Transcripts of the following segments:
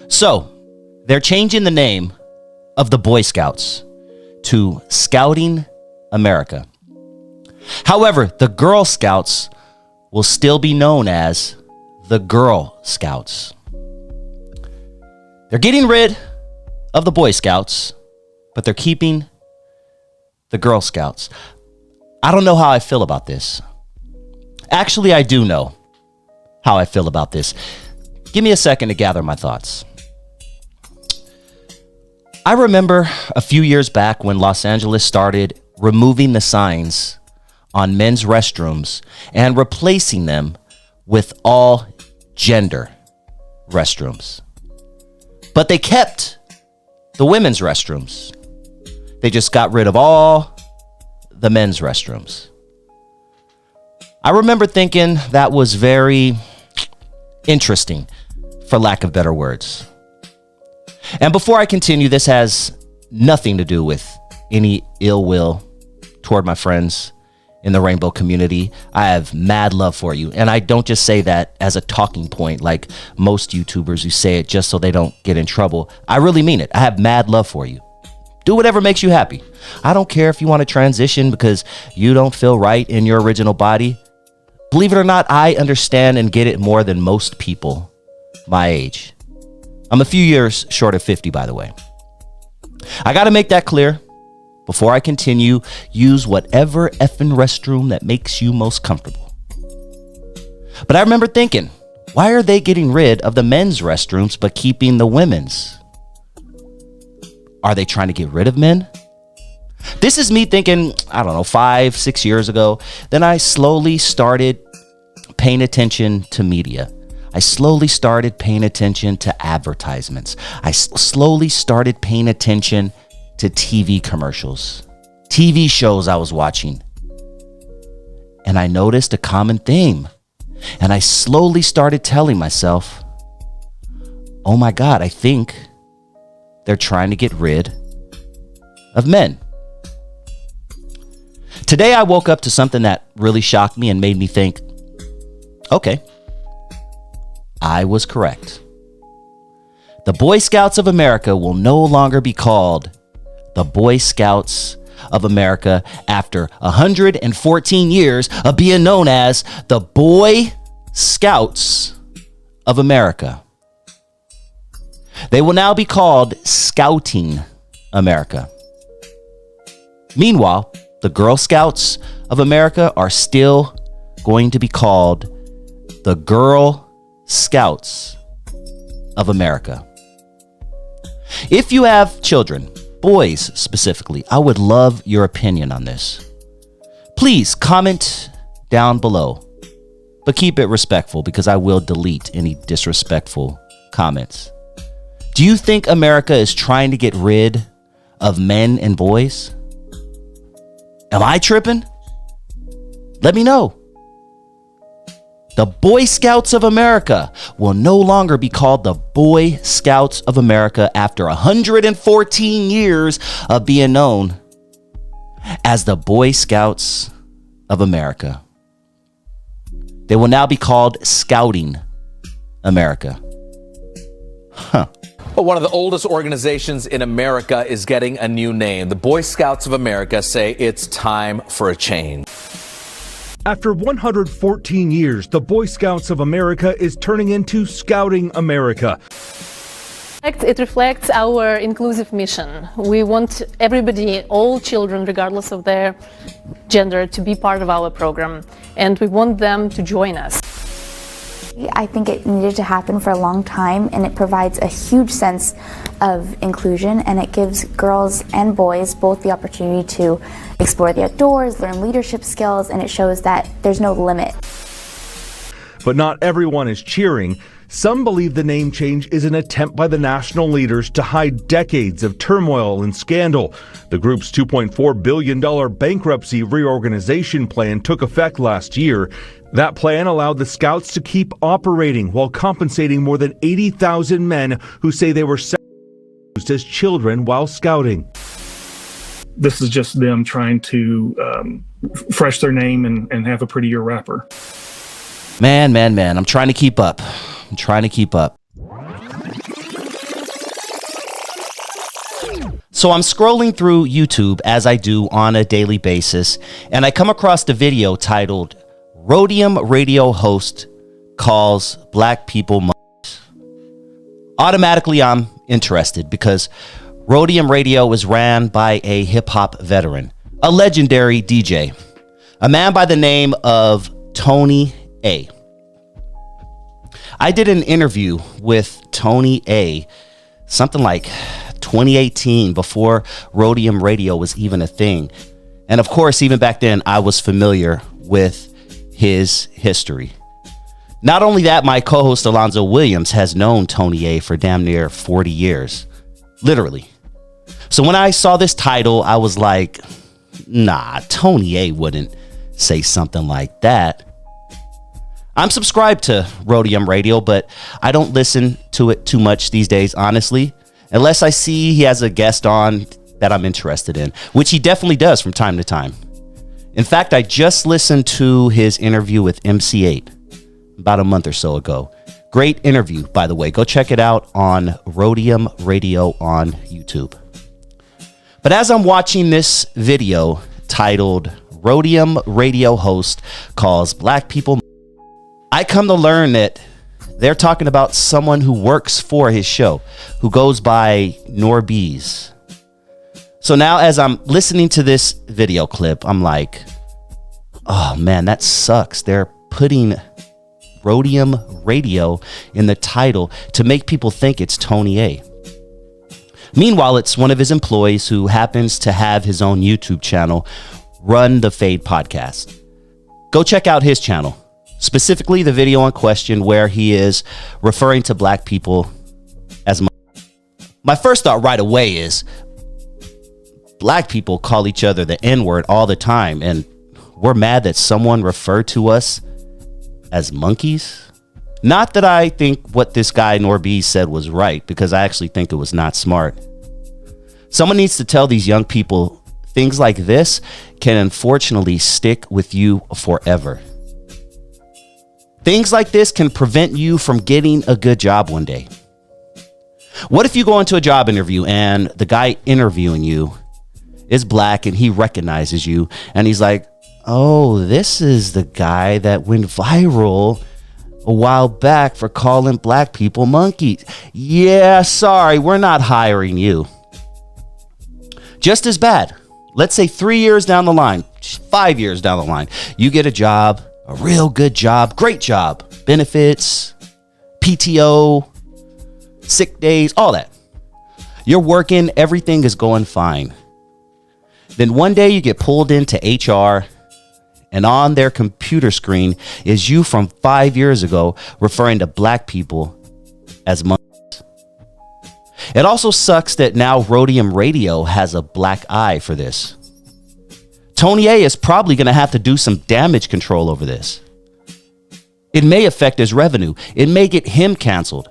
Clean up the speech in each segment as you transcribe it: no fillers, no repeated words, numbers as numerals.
So, they're changing the name of the Boy Scouts to Scouting America. However, the Girl Scouts will still be known as the Girl Scouts. They're getting rid of the Boy Scouts, but they're keeping the Girl Scouts. I don't know how I feel about this. Actually, I do know how I feel about this. Give me a second to gather my thoughts. I remember a few years back when Los Angeles started removing the signs on men's restrooms and replacing them with all gender restrooms. But they kept the women's restrooms. They just got rid of all the men's restrooms. I remember thinking that was very interesting, for lack of better words. And before I continue, this has nothing to do with any ill will toward my friends in the rainbow community. I have mad love for you. And I don't just say that as a talking point like most YouTubers who say it just so they don't get in trouble. I really mean it. I have mad love for you. Do whatever makes you happy. I don't care if you want to transition because you don't feel right in your original body. Believe it or not, I understand and get it more than most people my age. I'm a few years short of 50, by the way. I got to make that clear. Before I continue, use whatever effing restroom that makes you most comfortable. But I remember thinking, why are they getting rid of the men's restrooms but keeping the women's? Are they trying to get rid of men? This is me thinking, 5-6 years ago. Then I slowly started paying attention to media. I slowly started paying attention to advertisements. I slowly started paying attention to TV commercials, TV shows I was watching. And I noticed a common theme. And I slowly started telling myself, oh my God, I think they're trying to get rid of men. Today I woke up to something that really shocked me and made me think, okay, I was correct. The Boy Scouts of America will no longer be called the Boy Scouts of America after 114 years of being known as the Boy Scouts of America. They will now be called Scouting America. Meanwhile, the Girl Scouts of America are still going to be called the Girl Scouts of America. If you have children, boys specifically, I would love your opinion on this. Please comment down below, but keep it respectful because I will delete any disrespectful comments. Do you think America is trying to get rid of men and boys? Am I tripping? Let me know. The Boy Scouts of America will no longer be called the Boy Scouts of America after 114 years of being known as the Boy Scouts of America. They will now be called Scouting America. Well, one of the oldest organizations in America is getting a new name. The Boy Scouts of America say it's time for a change. After 114 years, the Boy Scouts of America is turning into Scouting America. It reflects our inclusive mission. We want everybody, all children, regardless of their gender, to be part of our program, and we want them to join us. I think it needed to happen for a long time, and it provides a huge sense of inclusion, and it gives girls and boys both the opportunity to explore the outdoors, learn leadership skills, and it shows that there's no limit. But not everyone is cheering. Some believe the name change is an attempt by the national leaders to hide decades of turmoil and scandal. The group's $2.4 billion bankruptcy reorganization plan took effect last year. That plan allowed the Scouts to keep operating while compensating more than 80,000 men who say they were used as children while scouting. This is just them trying to fresh their name and have a prettier wrapper. Man, I'm trying to keep up. So I'm scrolling through YouTube as I do on a daily basis, and I come across the video titled Rhodium Radio Host Calls Black People Monkeys. Automatically, I'm interested because Rhodium Radio is ran by a hip-hop veteran, a legendary DJ, a man by the name of Tony A. I did an interview with Tony A, something like 2018, before Rhodium Radio was even a thing. And of course, even back then, I was familiar with his history. Not only that, my co-host Alonzo Williams has known Tony A for damn near 40 years. Literally. So when I saw this title, I was like, nah, Tony A wouldn't say something like that. I'm subscribed to Rhodium Radio, but I don't listen to it too much these days, honestly, unless I see he has a guest on that I'm interested in, which he definitely does from time to time. In fact, I just listened to his interview with MC8 about a month or so ago. Great interview, by the way. Go check it out on Rhodium Radio on YouTube. But as I'm watching this video titled Rhodium Radio Host Calls Black People, I come to learn that they're talking about someone who works for his show, who goes by Norbeez. So now as I'm listening to this video clip, I'm like, oh man, that sucks. They're putting Rhodium Radio in the title to make people think it's Tony A. Meanwhile, it's one of his employees who happens to have his own YouTube channel, Run the Fade Podcast. Go check out his channel. Specifically, the video in question where he is referring to black people as monkeys. My first thought right away is black people call each other the N-word all the time, and we're mad that someone referred to us as monkeys. Not that I think what this guy Norbeez said was right, because I actually think it was not smart. Someone needs to tell these young people things like this can unfortunately stick with you forever. Things like this can prevent you from getting a good job one day. What if you go into a job interview and the guy interviewing you is black and he recognizes you and he's like, oh, this is the guy that went viral a while back for calling black people monkeys. Yeah, sorry, we're not hiring you. Just as bad. Let's say 3 years down the line, 5 years down the line, you get a job. A real good job, great job, benefits, PTO, sick days, all that. You're working, everything is going fine. Then one day you get pulled into HR and on their computer screen is you from 5 years ago referring to black people as monkeys. It also sucks that now Rhodium Radio has a black eye for this. Tony A is probably going to have to do some damage control over this. It may affect his revenue. It may get him canceled.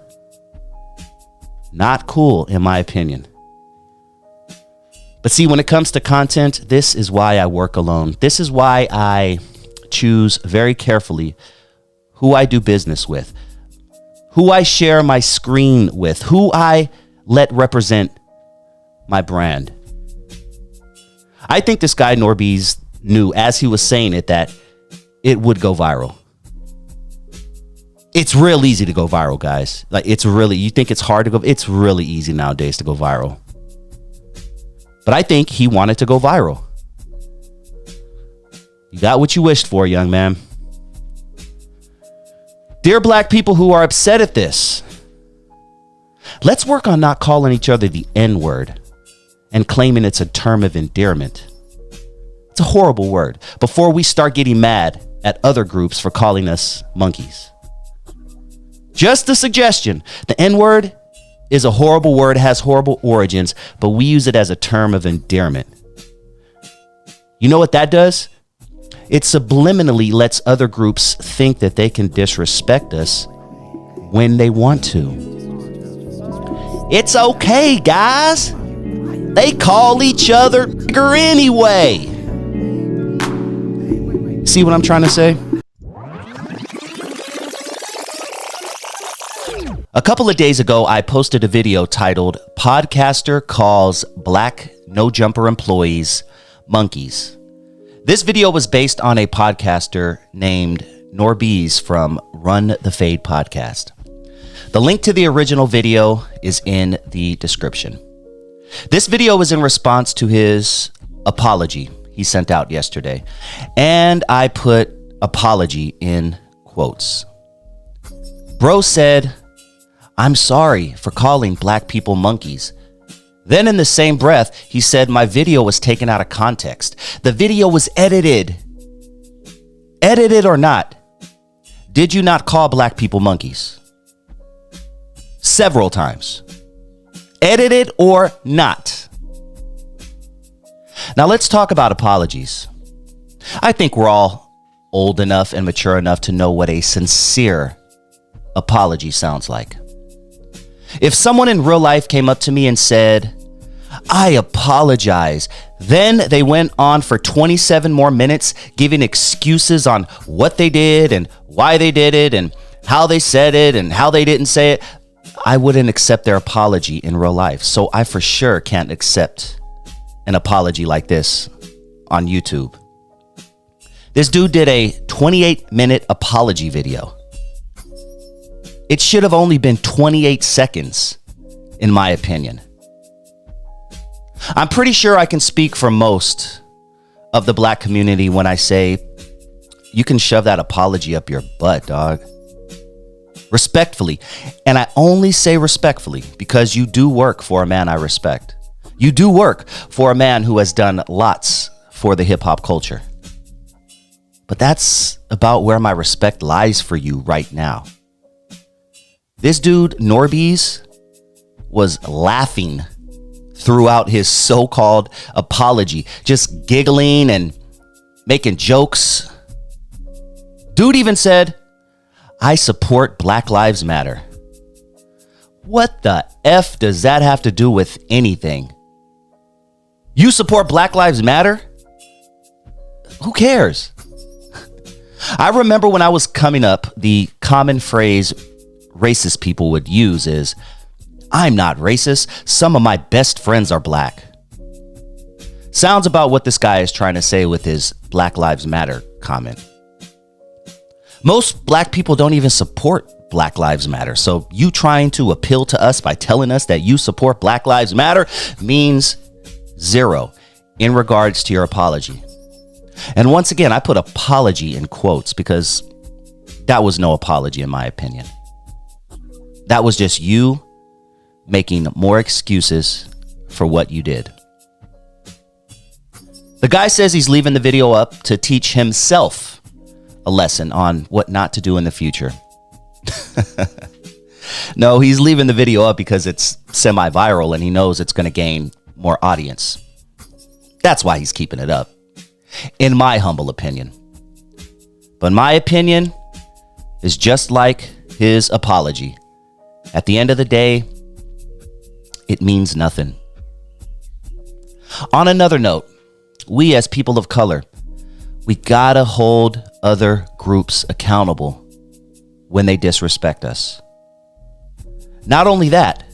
Not cool, in my opinion. But see, when it comes to content, this is why I work alone. This is why I choose very carefully who I do business with, who I share my screen with, who I let represent my brand. I think this guy Norbeez knew as he was saying it that it would go viral. It's real easy to go viral, guys. Like, it's really, you think it's hard to go, it's really easy nowadays to go viral. But I think he wanted to go viral. You got what you wished for, young man. Dear black people who are upset at this, let's work on not calling each other the N-word and claiming it's a term of endearment. It's a horrible word. Before we start getting mad at other groups for calling us monkeys. Just a suggestion. The N-word is a horrible word, has horrible origins, but we use it as a term of endearment. You know what that does? It subliminally lets other groups think that they can disrespect us when they want to. It's okay, guys. They call each other nigger anyway. See what I'm trying to say? A couple of days ago, I posted a video titled Podcaster Calls Black No Jumper Employees Monkeys. This video was based on a podcaster named Norbeez from Run the Fade podcast. The link to the original video is in the description. This video was in response to his apology he sent out yesterday, and I put apology in quotes. Bro said, "I'm sorry for calling black people monkeys." Then in the same breath, he said my video was taken out of context. The video was edited. Edited or not, did you not call black people monkeys? Several times. Edited or not. Now let's talk about apologies. I think we're all old enough and mature enough to know what a sincere apology sounds like. If someone in real life came up to me and said, "I apologize," then they went on for 27 more minutes giving excuses on what they did and why they did it and how they said it and how they didn't say it, I wouldn't accept their apology in real life. So I for sure can't accept an apology like this on YouTube. This dude did a 28-minute apology video. It should have only been 28 seconds, in my opinion. I'm pretty sure I can speak for most of the black community when I say, you can shove that apology up your butt, dog. Respectfully. And I only say respectfully because you do work for a man I respect. You do work for a man who has done lots for the hip hop culture. But that's about where my respect lies for you right now. This dude, Norbeez, was laughing throughout his so-called apology, just giggling and making jokes. Dude even said, "I support Black Lives Matter." What the F does that have to do with anything? You support Black Lives Matter? Who cares? I remember when I was coming up, the common phrase racist people would use is, "I'm not racist. Some of my best friends are black." Sounds about what this guy is trying to say with his Black Lives Matter comment. Most black people don't even support Black Lives Matter. So you trying to appeal to us by telling us that you support Black Lives Matter means zero in regards to your apology. And once again, I put apology in quotes because that was no apology in my opinion. That was just you making more excuses for what you did. The guy says he's leaving the video up to teach himself a lesson on what not to do in the future. No, he's leaving the video up because it's semi-viral and he knows it's going to gain more audience. That's why he's keeping it up, in my humble opinion. But my opinion is just like his apology. At the end of the day, it means nothing. On another note, we as people of color, we gotta hold other groups accountable when they disrespect us. Not only that,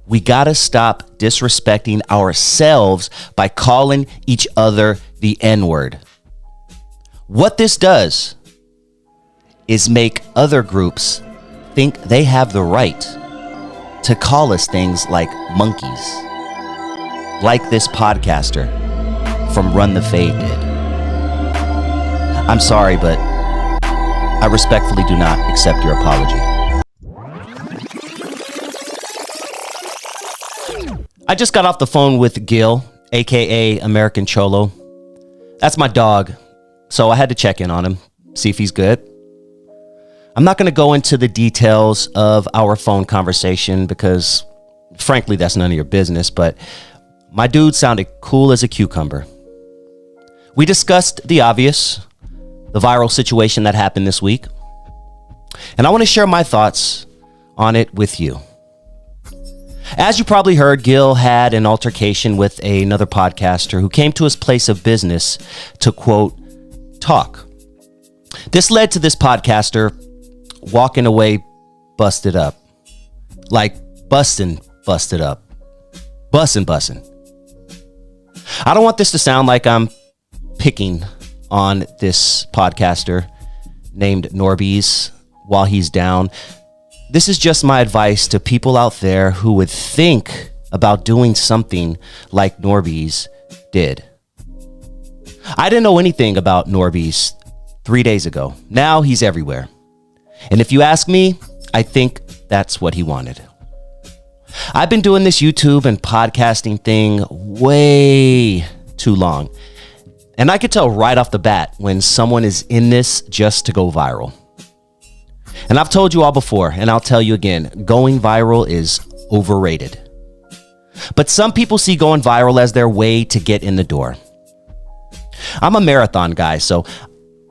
we gotta stop disrespecting ourselves by calling each other the N-word. What this does is make other groups think they have the right to call us things like monkeys, like this podcaster from Run the Fade did. I'm sorry, but I respectfully do not accept your apology. I just got off the phone with Gil, aka American Cholo. That's my dog, so I had to check in on him, see if he's good. I'm not going to go into the details of our phone conversation because, frankly, that's none of your business, but my dude sounded cool as a cucumber. We discussed the obvious, the viral situation that happened this week, and I want to share my thoughts on it with you. As you probably heard, Gil had an altercation with another podcaster who came to his place of business to, quote, talk. This led to this podcaster walking away busted up. Like busted up. Bussin'. I don't want this to sound like I'm picking on this podcaster named Norbeez while he's down. This is just my advice to people out there who would think about doing something like Norbeez did. I didn't know anything about Norbeez 3 days ago. Now he's everywhere. And if you ask me, I think that's what he wanted. I've been doing this YouTube and podcasting thing way too long. And I could tell right off the bat when someone is in this just to go viral. And I've told you all before, and I'll tell you again, going viral is overrated. But some people see going viral as their way to get in the door. I'm a marathon guy, so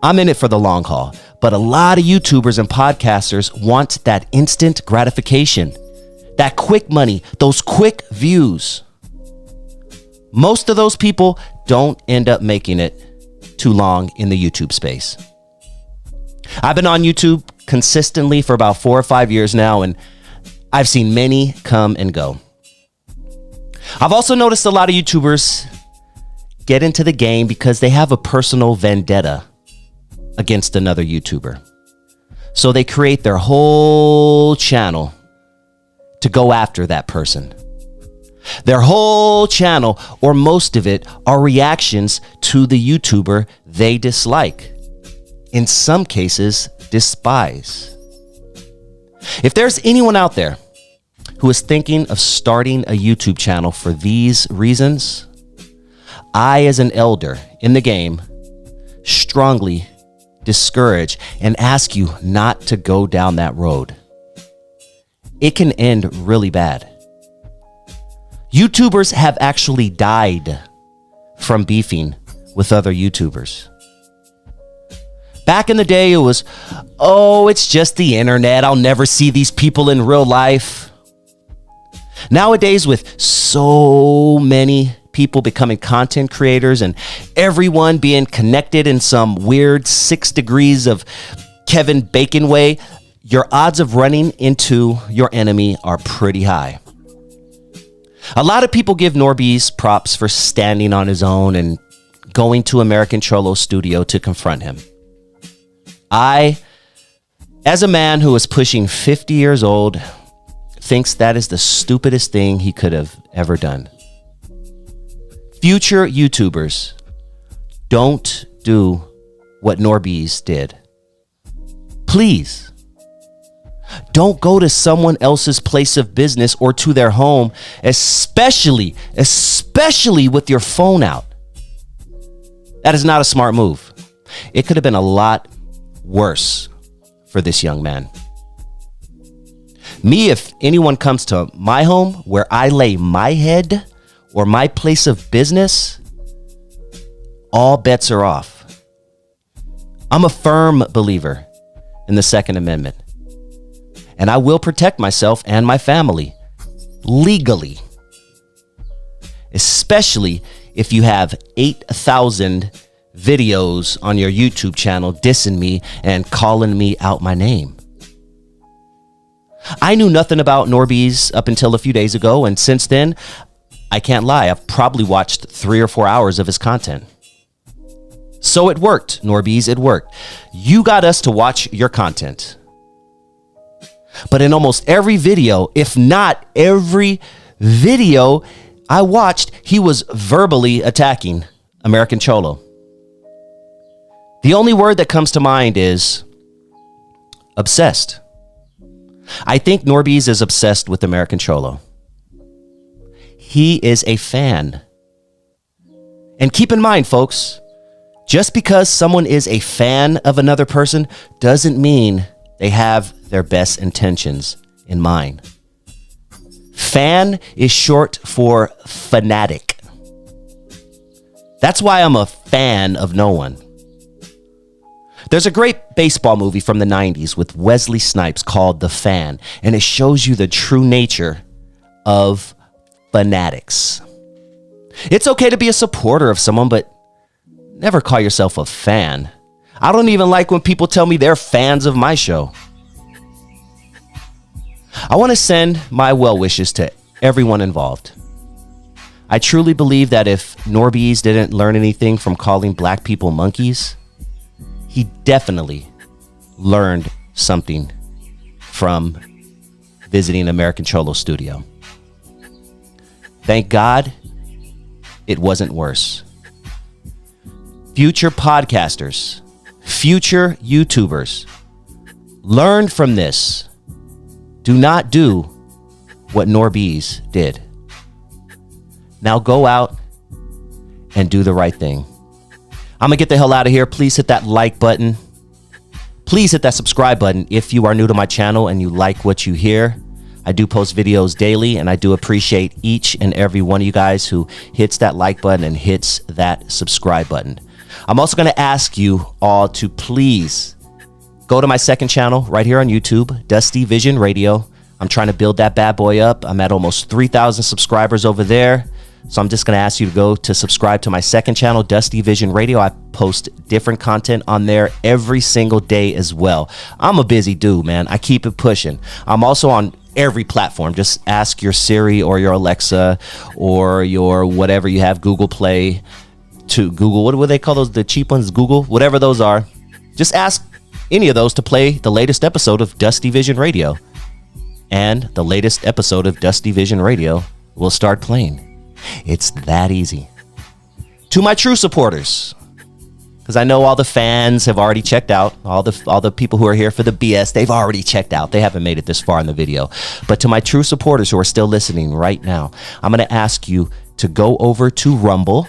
I'm in it for the long haul. But a lot of YouTubers and podcasters want that instant gratification, that quick money, those quick views. Most of those people don't end up making it too long in the YouTube space. I've been on YouTube consistently for about 4 or 5 years now, and I've seen many come and go. I've also noticed a lot of YouTubers get into the game because they have a personal vendetta against another YouTuber. So they create their whole channel to go after that person. Their whole channel, or most of it, are reactions to the YouTuber they dislike. In some cases, despise. If there's anyone out there who is thinking of starting a YouTube channel for these reasons, I, as an elder in the game, strongly discourage and ask you not to go down that road. It can end really bad. YouTubers have actually died from beefing with other YouTubers. Back in the day, it was, oh, it's just the internet. I'll never see these people in real life. Nowadays, with so many people becoming content creators and everyone being connected in some weird 6 degrees of Kevin Bacon way, your odds of running into your enemy are pretty high. A lot of people give Norbeez props for standing on his own and going to American Cholo's studio to confront him. I, as a man who is pushing 50 years old, thinks that is the stupidest thing he could have ever done. Future YouTubers, don't do what Norbeez did. Please. Don't go to someone else's place of business or to their home, especially with your phone out. That is not a smart move. It could have been a lot worse for this young man. Me, if anyone comes to my home where I lay my head or my place of business, all bets are off. I'm a firm believer in the Second Amendment, and I will protect myself and my family legally, especially if you have 8,000 videos on your YouTube channel dissing me and calling me out my name. I knew nothing about Norbeez up until a few days ago, and since then, I can't lie, I've probably watched 3 or 4 hours of his content. So it worked, Norbeez, it worked. You got us to watch your content. But in almost every video, if not every video I watched, he was verbally attacking American Cholo. The only word that comes to mind is obsessed. I think Norbeez is obsessed with American Cholo. He is a fan. And keep in mind, folks, just because someone is a fan of another person doesn't mean they have their best intentions in mind. Fan is short for fanatic. That's why I'm a fan of no one. There's a great baseball movie from the 90s with Wesley Snipes called The Fan, and it shows you the true nature of fanatics. It's okay to be a supporter of someone, but never call yourself a fan. I don't even like when people tell me they're fans of my show. I want to send my well wishes to everyone involved. I truly believe that if Norbeez didn't learn anything from calling black people monkeys, he definitely learned something from visiting American Cholo studio. Thank God it wasn't worse. Future podcasters, future YouTubers, learn from this. Do not do what Norbeez did. Now go out and do the right thing. I'm going to get the hell out of here. Please hit that like button. Please hit that subscribe button if you are new to my channel and you like what you hear. I do post videos daily, and I do appreciate each and every one of you guys who hits that like button and hits that subscribe button. I'm also going to ask you all to please go to my second channel right here on YouTube, Dusty Vision Radio. I'm trying to build that bad boy up. I'm at almost 3,000 subscribers over there. So I'm just going to ask you to go to subscribe to my second channel, Dusty Vision Radio. I post different content on there every single day as well. I'm a busy dude, man. I keep it pushing. I'm also on every platform. Just ask your Siri or your Alexa or your whatever you have, Google Play, to Google. What do they call those? The cheap ones, Google, whatever those are. Just ask any of those to play the latest episode of Dusty Vision Radio. And the latest episode of Dusty Vision Radio will start playing. It's that easy. To my true supporters, because I know all the fans have already checked out. All the people who are here for the BS, they've already checked out. They haven't made it this far in the video. But to my true supporters who are still listening right now, I'm going to ask you to go over to Rumble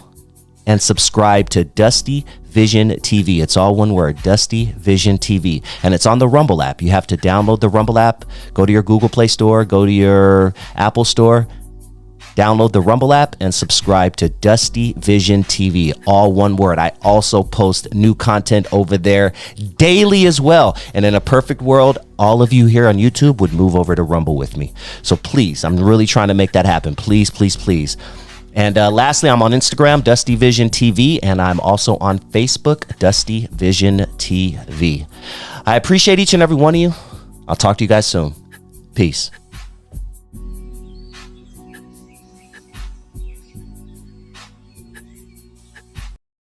and subscribe to Dusty Vision TV. It's all one word, Dusty Vision TV. And it's on the Rumble app. You have to download the Rumble app, go to your Google Play Store, go to your Apple Store, download the Rumble app and subscribe to Dusty Vision TV, all one word. I also post new content over there daily as well. And in a perfect world, all of you here on YouTube would move over to Rumble with me. So please, I'm really trying to make that happen. Please, please, please. And lastly, I'm on Instagram, Dusty Vision TV, and I'm also on Facebook, Dusty Vision TV. I appreciate each and every one of you. I'll talk to you guys soon. Peace.